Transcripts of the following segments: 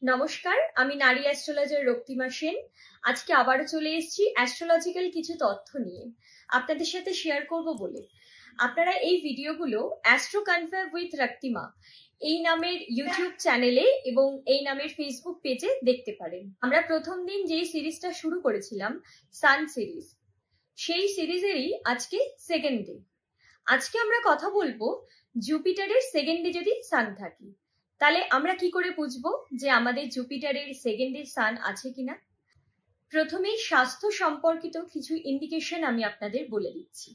নমস্কার, আমি নারী অ্যাস্ট্রোলজার রক্তিমা সেন। আজকে আবারও চলে এসেছি অ্যাস্ট্রোলজিক্যাল কিছু তথ্য নিয়ে আপনাদের সাথে শেয়ার করব বলে। আপনারা এই ভিডিওগুলো অ্যাস্ট্রো কনফার্ম উইথ রক্তিমা এই নামের ইউটিউব চ্যানেলে এবং এই নামের ফেসবুক পেজে দেখতে পারেন। আমরা প্রথম দিন যেই সিরিজটা শুরু করেছিলাম সান সিরিজ, সেই সিরিজেরই আজকে সেকেন্ড ডে। আজকে আমরা কথা বলবো জুপিটারের সেকেন্ডে যদি সান থাকে তাহলে আমরা কি করে বুঝবো যে আমাদের জুপিটারের সেকেন্ডে সান আছে কিনা। প্রথমেই স্বাস্থ্য সম্পর্কিত কিছু ইন্ডিকেশন আমি আপনাদের বলে দিচ্ছি।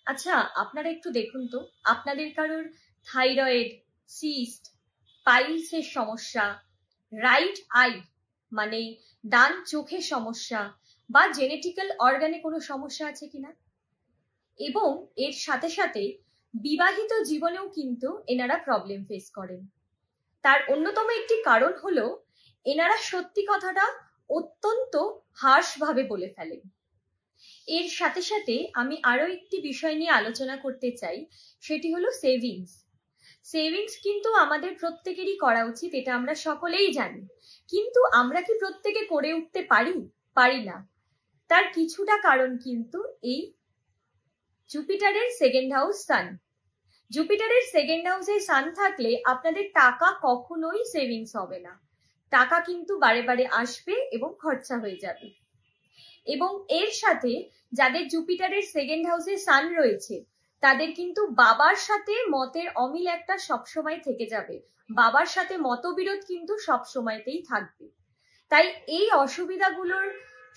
আচ্ছা, আপনারা একটু দেখুন তো, আপনাদের কারোর থাইরয়েড, সিস্ট, পাইলসের সমস্যা, রাইট আই মানে ডান চোখের সমস্যা বা জেনেটিক্যাল অর্গানে কোনো সমস্যা আছে কিনা, এবং এর সাথে সাথে বিবাহিত জীবনেও কিন্তু এনারা প্রবলেম ফেস করেন। তার অন্যতম একটি কারণ হলো এনারা সত্যি কথাটা অত্যন্ত হার্শভাবে বলে ফেলেন। এর সাথে সাথে আমি আরো একটি বিষয় নিয়ে আলোচনা করতে চাই, সেটি হলো সেভিংস। সেভিংস কিন্তু আমাদের প্রত্যেকেরই করা উচিত, এটা আমরা সকলেই জানি, কিন্তু আমরা কি প্রত্যেকে করে উঠতে পারি না। তার কিছুটা কারণ কিন্তু এই জুপিটারের সেকেন্ড হাউস সান। জুপিটারের সেকেন্ড হাউসে সান থাকলে আপনাদের টাকা কখনোই সেভিংস হবে না, টাকা কিন্তু বারে বারে আসবে এবং খরচা হয়ে যাবে। এবং এর সাথে যাদের জুপিটারের সেকেন্ড হাউসে সান রয়েছে তাদের কিন্তু বাবার সাথে মতের অমিল একটা সবসময় থেকে যাবে, বাবার সাথে মতবিরোধ কিন্তু সবসময়তেই থাকবে। তাই এই অসুবিধাগুলোর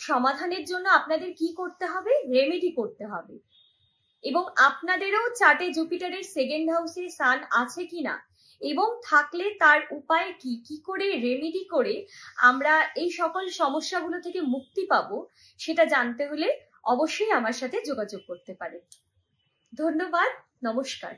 সমাধানের জন্য আপনাদের কি করতে হবে, রেমেডি করতে হবে। এবং আপনাদেরও চার্টে জুপিটারের সেকেন্ড হাউসে সান আছে কিনা এবং থাকলে তার উপায় কি করে রেমেডি করে আমরা এই সকল সমস্যাগুলো থেকে মুক্তি পাবো, সেটা জানতে হলে অবশ্যই আমার সাথে যোগাযোগ করতে পারেন। ধন্যবাদ, নমস্কার।